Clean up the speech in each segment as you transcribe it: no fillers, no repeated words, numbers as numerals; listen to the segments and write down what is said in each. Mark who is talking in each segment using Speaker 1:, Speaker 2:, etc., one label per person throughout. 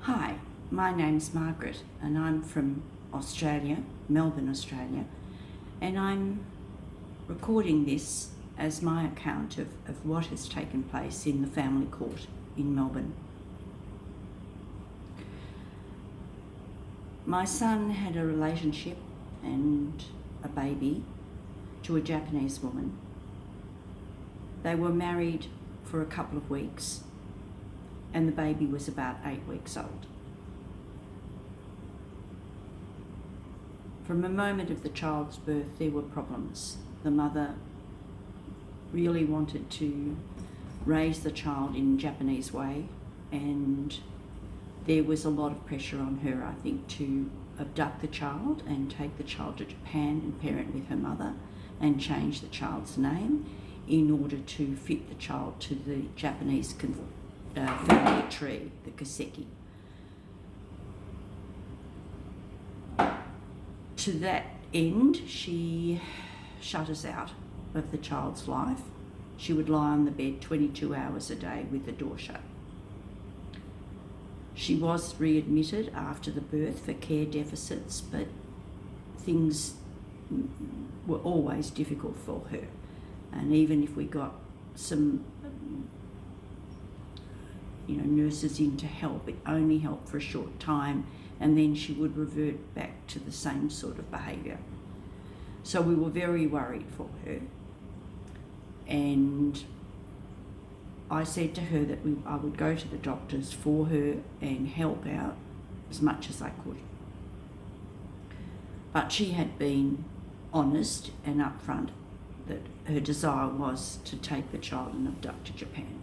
Speaker 1: Hi, my name's Margaret and I'm from Australia, Melbourne, Australia, and I'm recording this as my account of what has taken place in the family court in Melbourne. My son had a relationship and a baby to a Japanese woman. They were married for a couple of weeks and the baby was about 8 weeks old. From the moment of the child's birth, there were problems. The mother really wanted to raise the child in Japanese way, and there was a lot of pressure on her, I think, to abduct the child and take the child to Japan and parent with her mother and change the child's name in order to fit the child to the Japanese family tree, the Kaseki. To that end, she shut us out of the child's life. She would lie on the bed 22 hours a day with the door shut. She was readmitted after the birth for care deficits, but things were always difficult for her. And even if we got some nurses in to help, it only helped for a short time, and then she would revert back to the same sort of behaviour. So we were very worried for her, and I said to her that I would go to the doctors for her and help out as much as I could. But she had been honest and upfront that her desire was to take the child and abduct to Japan.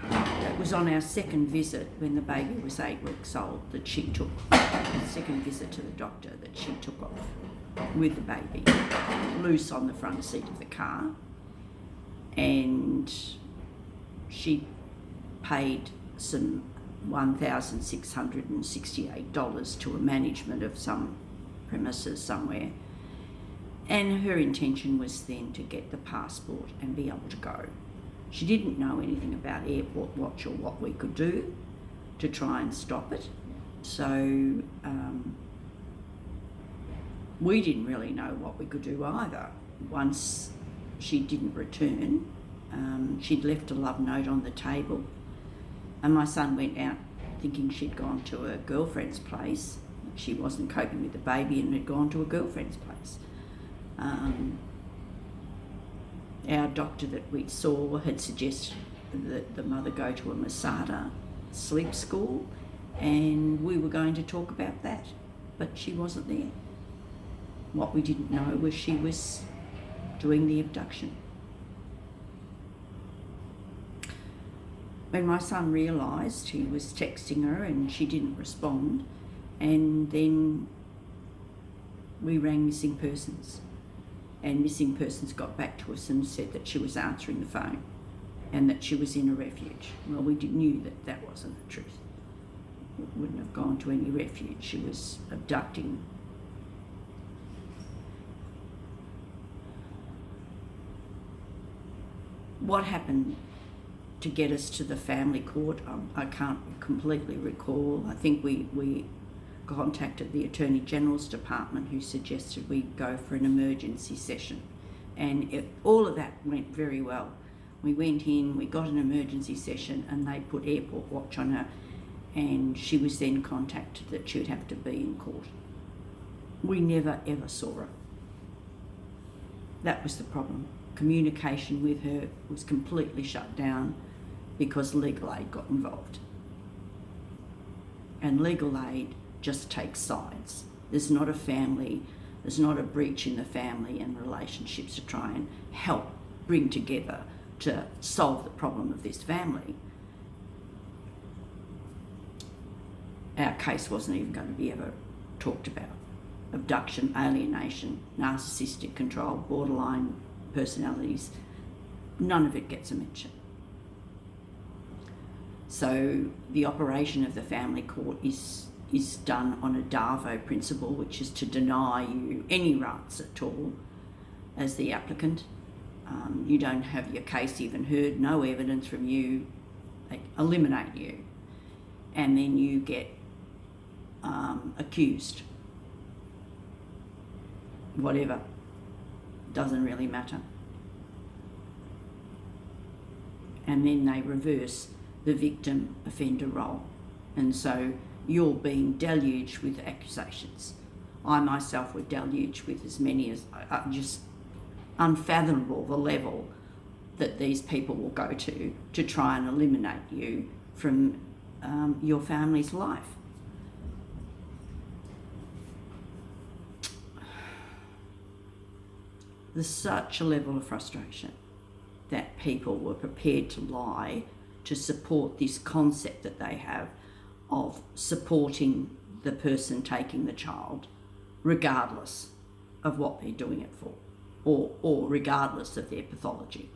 Speaker 1: It was on our second visit, when the baby was 8 weeks old, that she took the second visit to the doctor, that she took off with the baby loose on the front seat of the car, and she paid some $1,668 to a management of some premises somewhere, and her intention was then to get the passport and be able to go. She didn't know anything about Airport Watch or what we could do to try and stop it. So we didn't really know what we could do either. Once she didn't return, she'd left a love note on the table, and my son went out thinking she'd gone to a girlfriend's place. She wasn't coping with the baby and had gone to a girlfriend's place. Our doctor that we saw had suggested that the mother go to a Masada sleep school, and we were going to talk about that, but she wasn't there. What we didn't know was she was doing the abduction. When my son realised, he was texting her and she didn't respond, and then we rang missing persons. And missing persons got back to us and said that she was answering the phone and that she was in a refuge. Well, we knew that that wasn't the truth. We wouldn't have gone to any refuge. She was abducting. What happened to get us to the family court, I can't completely recall. I think we contacted the Attorney General's Department, who suggested we go for an emergency session, and all of that went very well. We went in, we got an emergency session, and they put Airport Watch on her, and she was then contacted that she would have to be in court. We never ever saw her. That was the problem. Communication with her was completely shut down because legal aid got involved, and legal aid just take sides. There's not a family, there's not a breach in the family and relationships to try and help bring together to solve the problem of this family. Our case wasn't even going to be ever talked about. Abduction, alienation, narcissistic control, borderline personalities, none of it gets a mention. So the operation of the family court is done on a DAVO principle, which is to deny you any rights at all as the applicant. You don't have your case even heard, no evidence from you, eliminate you, and then you get accused. Whatever, doesn't really matter. And then they reverse the victim offender role, and so you're being deluged with accusations. I myself were deluged with as many as just unfathomable the level that these people will go to try and eliminate you from your family's life. There's such a level of frustration that people were prepared to lie to support this concept that they have of supporting the person taking the child, regardless of what they're doing it for, or regardless of their pathology.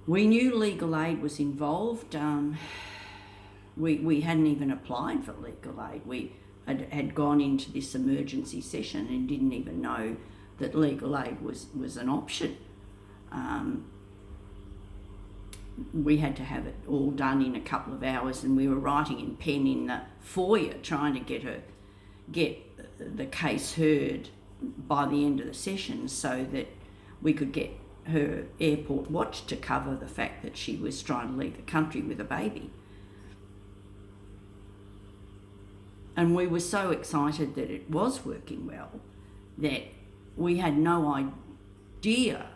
Speaker 1: We knew legal aid was involved. We hadn't even applied for legal aid. We had gone into this emergency session and didn't even know that legal aid was an option. We had to have it all done in a couple of hours, and we were writing in pen in the foyer trying to get the case heard by the end of the session so that we could get her airport watch to cover the fact that she was trying to leave the country with a baby. And we were so excited that it was working well that we had no idea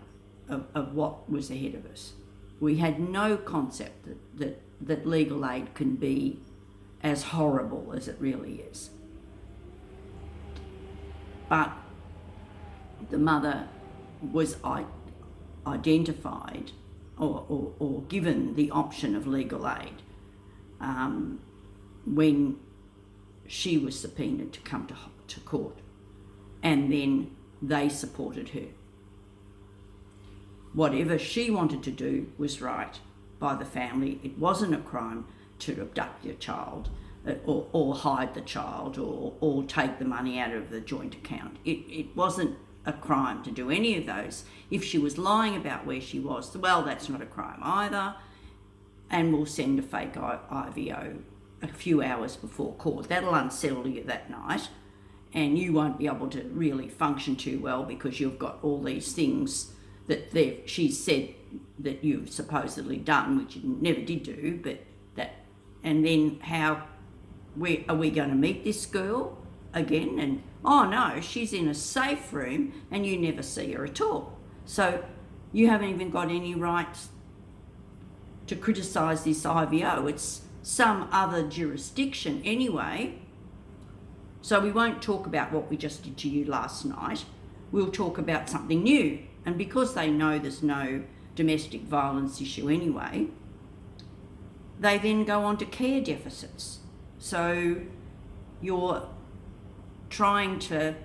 Speaker 1: of what was ahead of us. We had no concept that legal aid can be as horrible as it really is. But the mother was identified or given the option of legal aid when she was subpoenaed to come to court, and then they supported her. Whatever she wanted to do was right by the family. It wasn't a crime to abduct your child or hide the child or take the money out of the joint account. It wasn't a crime to do any of those. If she was lying about where she was, well, that's not a crime either, and we'll send a fake IVO a few hours before court. That'll unsettle you that night, and you won't be able to really function too well because you've got all these things that she's said that you've supposedly done, which you never did do, but that, and then are we going to meet this girl again? And oh no, she's in a safe room and you never see her at all. So you haven't even got any right to criticise this IVO. It's some other jurisdiction anyway. So we won't talk about what we just did to you last night. We'll talk about something new. And because they know there's no domestic violence issue anyway, they then go on to care deficits. So you're trying to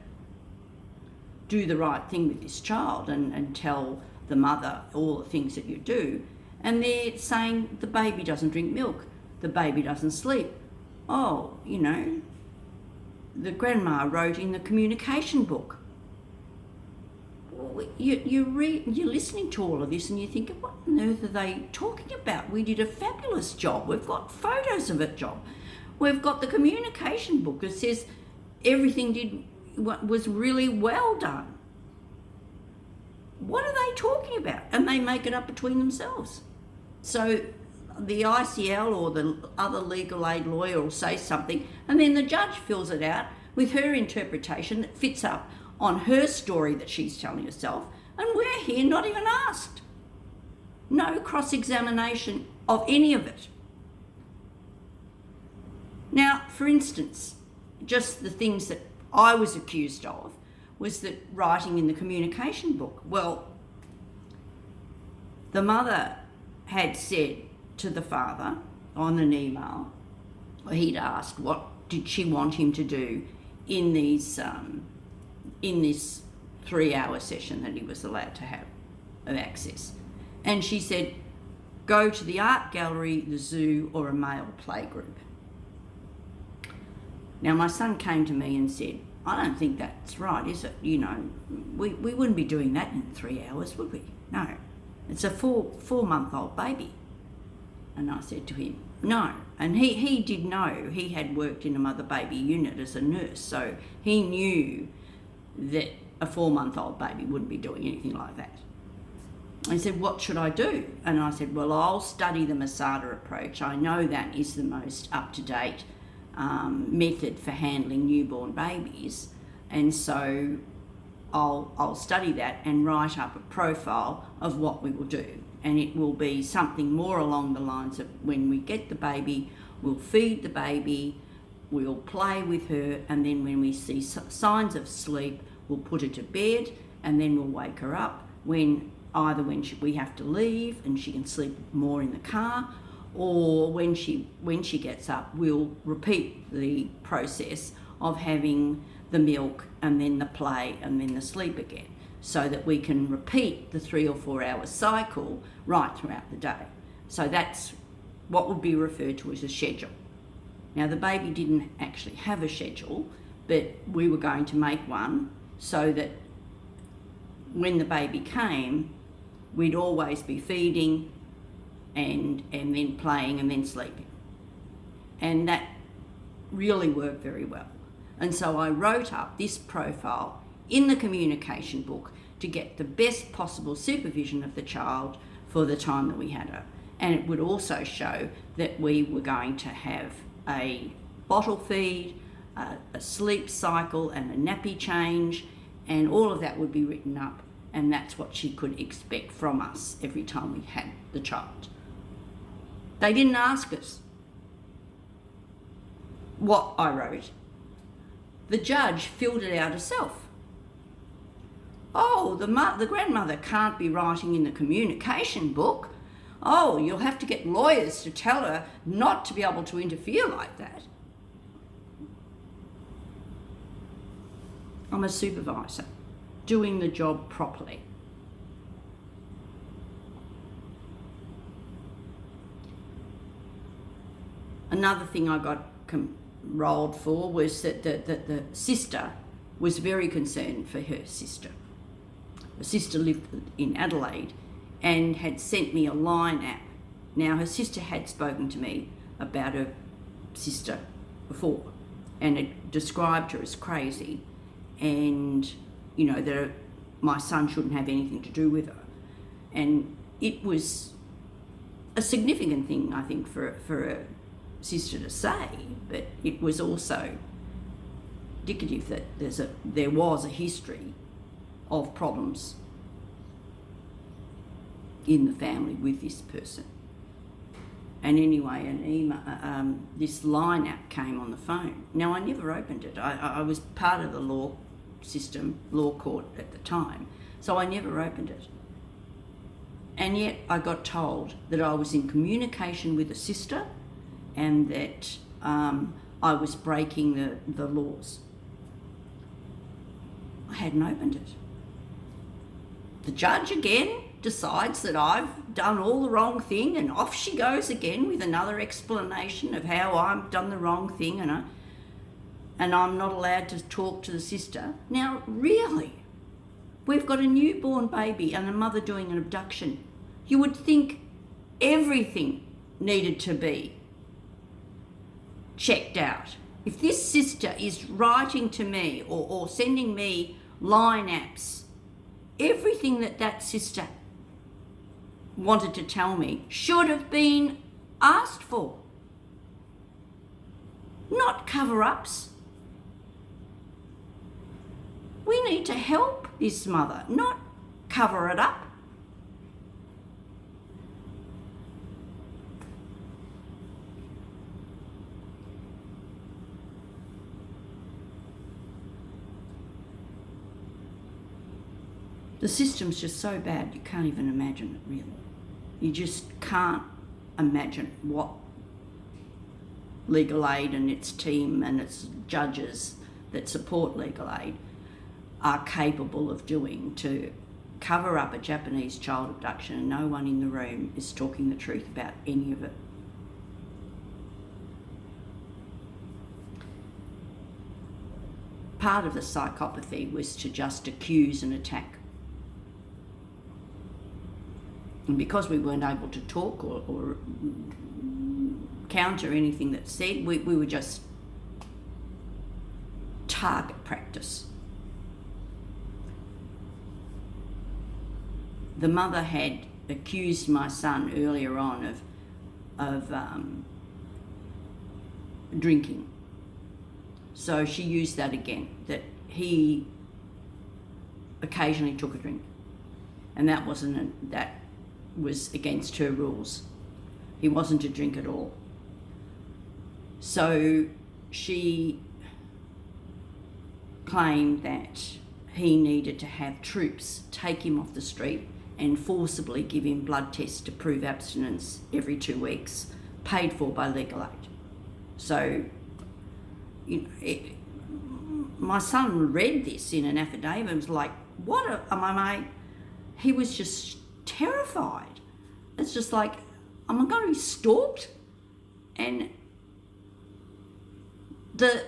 Speaker 1: do the right thing with this child and tell the mother all the things that you do, and they're saying the baby doesn't drink milk, the baby doesn't sleep. Oh, you know, the grandma wrote in the communication book. You're listening to all of this and you think, what on earth are they talking about? We did a fabulous job. We've got photos of it job. We've got the communication book that says everything was really well done. What are they talking about? And they make it up between themselves. So the ICL or the other legal aid lawyer will say something, and then the judge fills it out with her interpretation that fits up on her story that she's telling herself, and we're here not even asked. No cross-examination of any of it. Now, for instance, just the things that I was accused of was that writing in the communication book. Well, the mother had said to the father on an email, he'd asked what did she want him to do in these in this 3-hour session that he was allowed to have of access. And she said, go to the art gallery, the zoo, or a male playgroup. Now, my son came to me and said, I don't think that's right, is it? You know, we wouldn't be doing that in 3 hours, would we? No. It's a four-month-old baby. And I said to him, no. And he did know. He had worked in a mother baby unit as a nurse, so he knew that a 4-month-old baby wouldn't be doing anything like that. He said, what should I do? And I said, well, I'll study the Masada approach. I know that is the most up-to-date method for handling newborn babies, and so I'll study that and write up a profile of what we will do. And it will be something more along the lines of, when we get the baby, we'll feed the baby, we'll play with her, and then when we see signs of sleep, we'll put her to bed, and then we'll wake her up when we have to leave and she can sleep more in the car, or when she gets up, we'll repeat the process of having the milk and then the play and then the sleep again, so that we can repeat the 3 or 4 hour cycle right throughout the day. So that's what would be referred to as a schedule. Now, the baby didn't actually have a schedule, but we were going to make one so that when the baby came, we'd always be feeding and then playing and then sleeping. And that really worked very well. And so I wrote up this profile in the communication book to get the best possible supervision of the child for the time that we had her. And it would also show that we were going to have a bottle feed, a sleep cycle and a nappy change, and all of that would be written up, and that's what she could expect from us every time we had the child. They didn't ask us what I wrote. The judge filled it out herself. Oh, the grandmother can't be writing in the communication book. Oh, you'll have to get lawyers to tell her not to be able to interfere like that. I'm a supervisor, doing the job properly. Another thing I got rolled for was that the sister was very concerned for her sister. The sister lived in Adelaide and had sent me a Line app. Now, her sister had spoken to me about her sister before and had described her as crazy, and, you know, that my son shouldn't have anything to do with her. And it was a significant thing, I think, for a sister to say, but it was also indicative that there was a history of problems in the family with this person. And anyway, this Line app came on the phone. Now, I never opened it. I was part of the law court at the time, so I never opened it. And yet I got told that I was in communication with a sister and that I was breaking the laws. I hadn't opened it. The judge again decides that I've done all the wrong thing, and off she goes again with another explanation of how I've done the wrong thing, and I'm not allowed to talk to the sister. Now, really, we've got a newborn baby and a mother doing an abduction. You would think everything needed to be checked out. If this sister is writing to me or sending me Line apps, everything that sister wanted to tell me should have been asked for, not cover-ups. We need to help this mother, not cover it up. The system's just so bad, you can't even imagine it, really. You just can't imagine what Legal Aid and its team and its judges that support Legal Aid are capable of doing to cover up a Japanese child abduction, and no one in the room is talking the truth about any of it. part of the psychopathy was to just accuse and attack. And because we weren't able to talk or counter anything that's said, we were just target practice. The mother had accused my son earlier on of drinking. So she used that again, that he occasionally took a drink. And that was against her rules. He wasn't to drink at all. So she claimed that he needed to have troops take him off the street and forcibly give him blood tests to prove abstinence every 2 weeks, paid for by legal aid. So, my son read this in an affidavit and was like, what am I made? He was just terrified. It's just like, am I going to be stalked? And the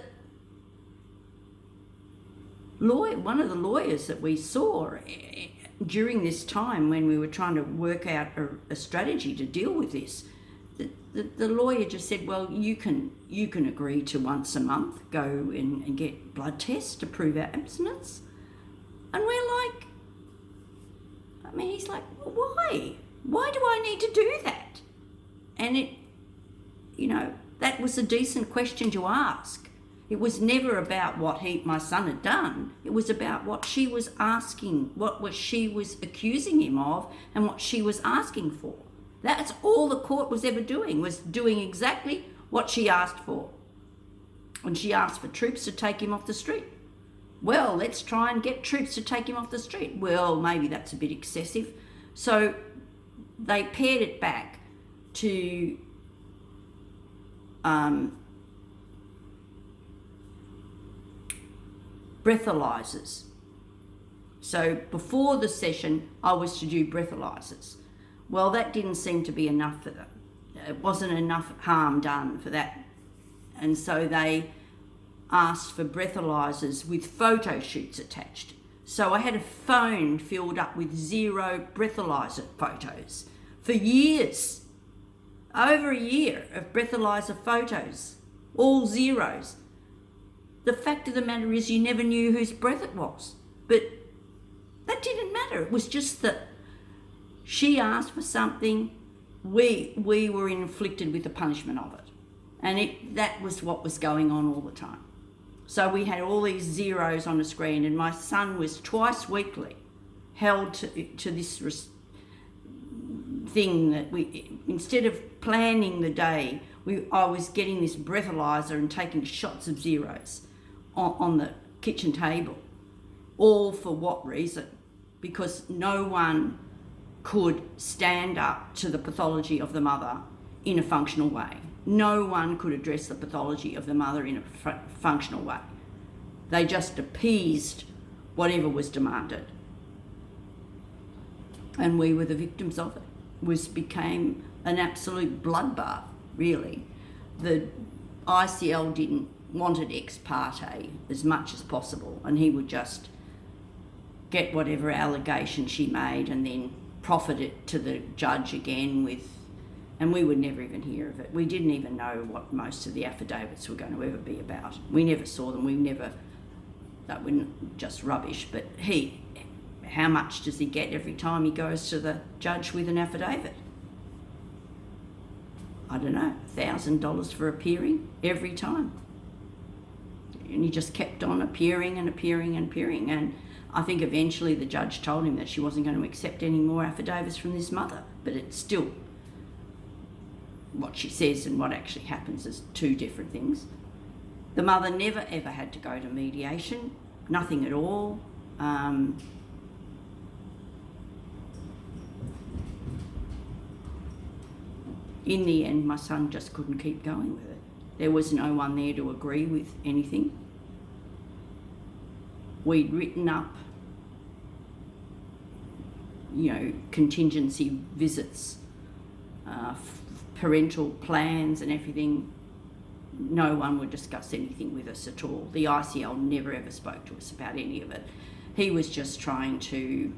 Speaker 1: lawyer, one of the lawyers that we saw during this time when we were trying to work out a strategy to deal with this, the lawyer just said, well, you can agree to once a month go and get blood tests to prove our abstinence. And we're like, he's like, well, why? Why do I need to do that? And that was a decent question to ask. It was never about what my son had done. It was about what she was asking, what she was accusing him of, and what she was asking for. That's all the court was ever doing, was doing exactly what she asked for. And she asked for troops to take him off the street. Well, let's try and get troops to take him off the street. Well, maybe that's a bit excessive. So they pared it back to breathalyzers. So before the session, I was to do breathalyzers. Well, that didn't seem to be enough for them. It wasn't enough harm done for that. And so they asked for breathalyzers with photo shoots attached. So I had a phone filled up with 0 breathalyzer photos for years. Over a year of breathalyzer photos, all zeros. The fact of the matter is you never knew whose breath it was. But that didn't matter. It was just that she asked for something, we were inflicted with the punishment of it. And that was what was going on all the time. So we had all these zeros on the screen, and my son was twice weekly held to this thing that instead of planning the day, I was getting this breathalyzer and taking shots of zeros on the kitchen table. All for what reason? Because no one could stand up to the pathology of the mother in a functional way. No one could address the pathology of the mother in a functional way. They just appeased whatever was demanded. And we were the victims of it. Became an absolute bloodbath, really. The ICL wanted ex parte as much as possible, and he would just get whatever allegation she made and then profit it to the judge again and we would never even hear of it. We didn't even know what most of the affidavits were going to ever be about. We never saw them. That were just rubbish. But how much does he get every time he goes to the judge with an affidavit? I don't know, $1,000 for appearing every time. And he just kept on appearing and appearing and appearing. And I think eventually the judge told him that she wasn't going to accept any more affidavits from this mother. But it's still, what she says and what actually happens is two different things. The mother never ever had to go to mediation, nothing at all. In the end, my son just couldn't keep going with it. There was no one there to agree with anything. We'd written up, contingency visits, parental plans and everything. no one would discuss anything with us at all. The ICL never ever spoke to us about any of it. He was just trying to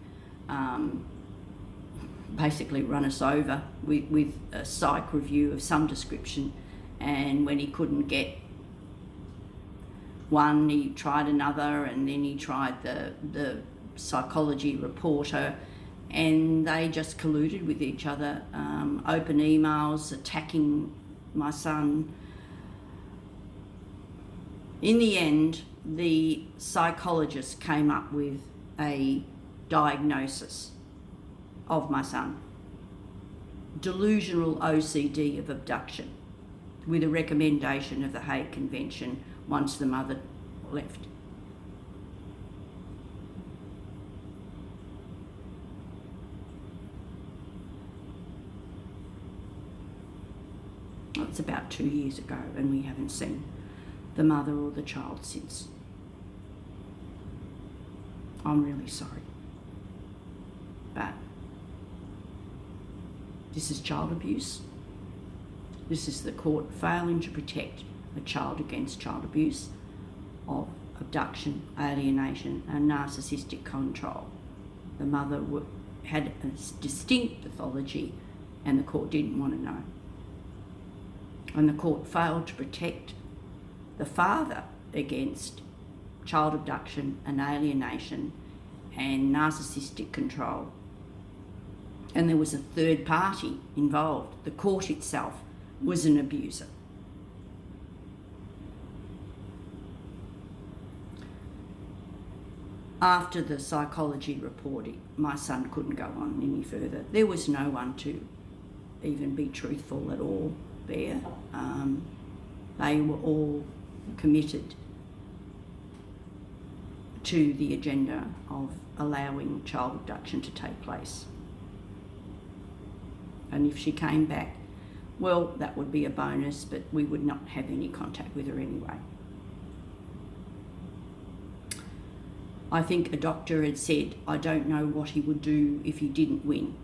Speaker 1: basically run us over with a psych review of some description, and when he couldn't get one, he tried another, and then he tried the psychology reporter, and they just colluded with each other, open emails attacking my son. In the end, the psychologist came up with a diagnosis of my son: delusional OCD of abduction, with a recommendation of the Hague Convention once the mother left. It's about 2 years ago, and we haven't seen the mother or the child since. I'm really sorry, but this is child abuse. This is the court failing to protect a child against child abuse, of abduction, alienation and narcissistic control. The mother had a distinct pathology, and the court didn't want to know. And the court failed to protect the father against child abduction and alienation and narcissistic control. And there was a third party involved. The court itself was an abuser. After the psychology report, my son couldn't go on any further. There was no one to even be truthful at all there. They were all committed to the agenda of allowing child abduction to take place. And if she came back, well, that would be a bonus, but we would not have any contact with her anyway. I think a doctor had said, I don't know what he would do if he didn't win.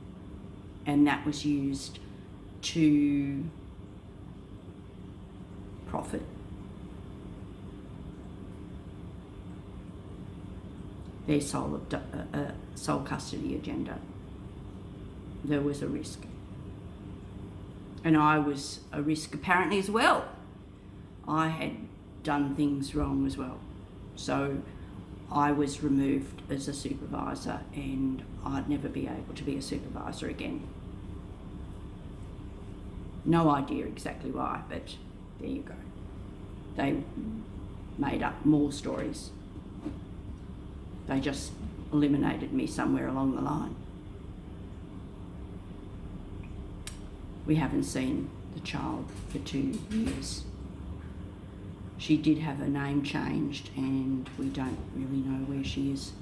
Speaker 1: And that was used to profit. Their sole custody agenda. There was a risk. And I was a risk apparently as well. I had done things wrong as well. So I was removed as a supervisor, and I'd never be able to be a supervisor again. No idea exactly why, but there you go. They made up more stories. They just eliminated me somewhere along the line. We haven't seen the child for 2 years. She did have her name changed, and we don't really know where she is.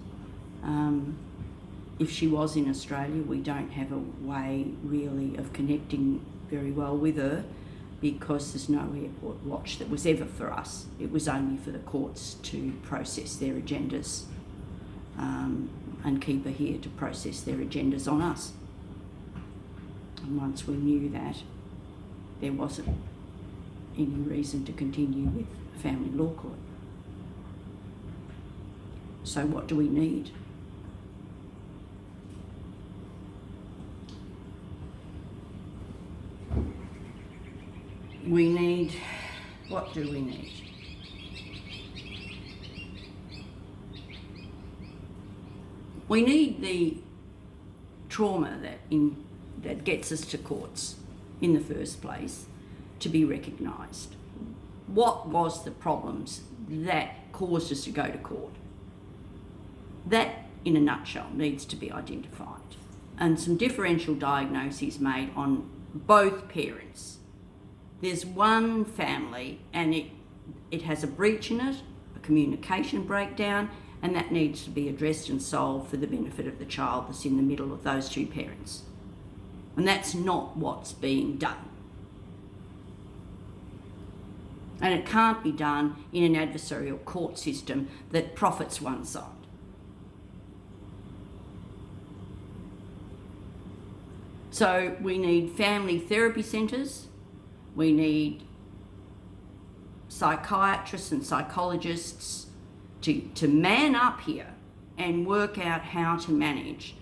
Speaker 1: If she was in Australia, we don't have a way really of connecting very well with her, because there's no airport watch that was ever for us. It was only for the courts to process their agendas, and keep her here to process their agendas on us. And once we knew that, there wasn't any reason to continue with family law court. So what do we need? What do we need? We need the trauma that gets us to courts in the first place to be recognised. What was the problems that caused us to go to court? That, in a nutshell, needs to be identified, and some differential diagnoses made on both parents. There's one family, and it has a breach in it, a communication breakdown, and that needs to be addressed and solved for the benefit of the child that's in the middle of those two parents. And that's not what's being done. And it can't be done in an adversarial court system that profits one side. So we need family therapy centres, we need psychiatrists and psychologists to man up here and work out how to manage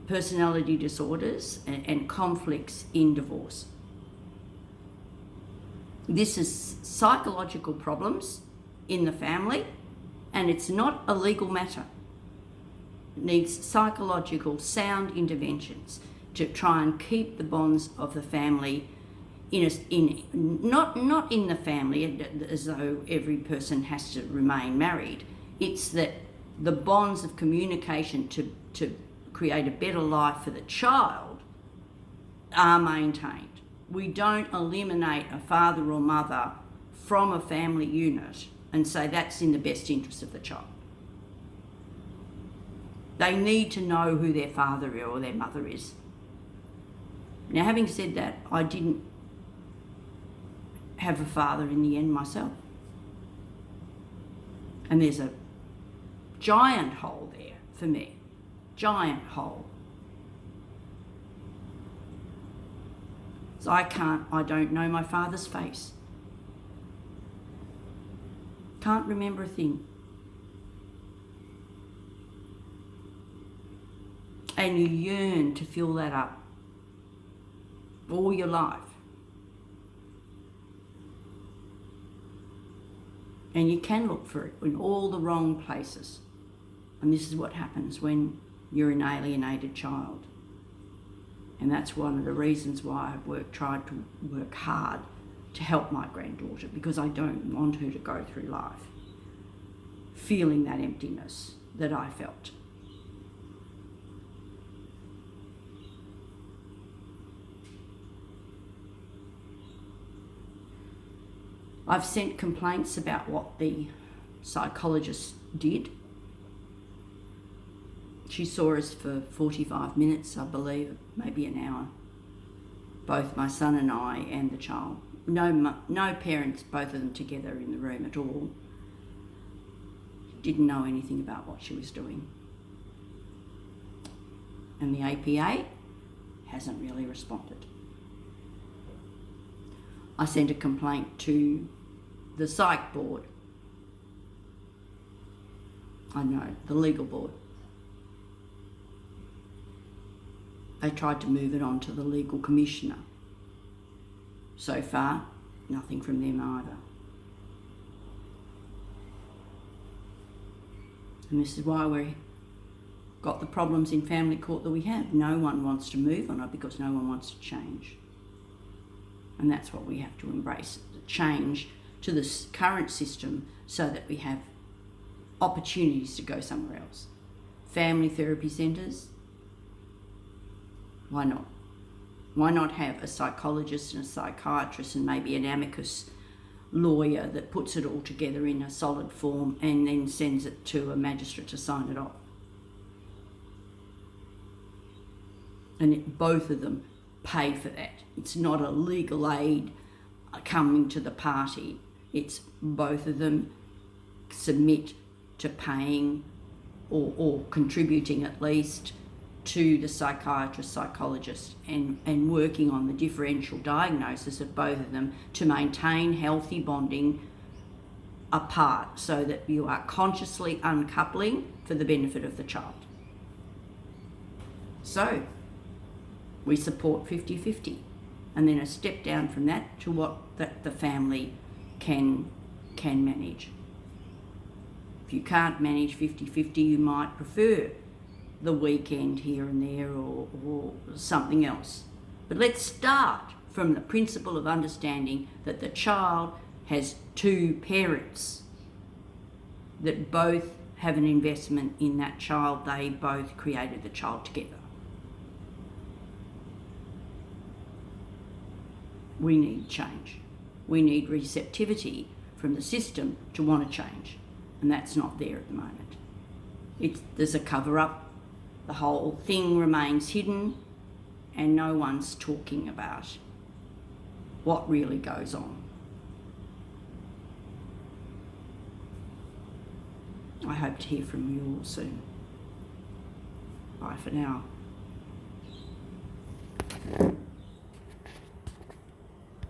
Speaker 1: personality disorders and conflicts in divorce. This is psychological problems in the family, and it's not a legal matter. It needs psychological sound interventions to try and keep the bonds of the family not in the family as though every person has to remain married. It's that the bonds of communication to create a better life for the child are maintained. We don't eliminate a father or mother from a family unit and say that's in the best interest of the child. They need to know who their father or their mother is. Now, having said that, I didn't have a father in the end myself. And there's a giant hole there for me. Giant hole. So I don't know my father's face. Can't remember a thing. And you yearn to fill that up all your life. And you can look for it in all the wrong places. And this is what happens when you're an alienated child. And that's one of the reasons why I've tried to work hard to help my granddaughter, because I don't want her to go through life feeling that emptiness that I felt. I've sent complaints about what the psychologist did. She saw us for 45 minutes, I believe, maybe an hour. Both my son and I and the child. No parents, both of them together in the room at all. Didn't know anything about what she was doing. And the APA hasn't really responded. I sent a complaint to the psych board. I know, the legal board. They tried to move it on to the legal commissioner. So far, nothing from them either. And this is why we've got the problems in family court that we have. No one wants to move on it because no one wants to change. And that's what we have to embrace, the change to this current system so that we have opportunities to go somewhere else. Family therapy centres, why not? Why not have a psychologist and a psychiatrist and maybe an amicus lawyer that puts it all together in a solid form and then sends it to a magistrate to sign it off? And both of them pay for that. It's not a legal aid coming to the party. It's both of them submit to paying or contributing at least to the psychiatrist, psychologist, and working on the differential diagnosis of both of them to maintain healthy bonding apart so that you are consciously uncoupling for the benefit of the child. So, we support 50-50, and then a step down from that to what the family can manage. If you can't manage 50-50, you might prefer the weekend here and there or something else. But let's start from the principle of understanding that the child has two parents that both have an investment in that child. They both created the child together. We need change. We need receptivity from the system to want to change, and that's not there at the moment. There's a cover-up. The whole thing remains hidden, and no one's talking about what really goes on. I hope to hear from you all soon. Bye for now.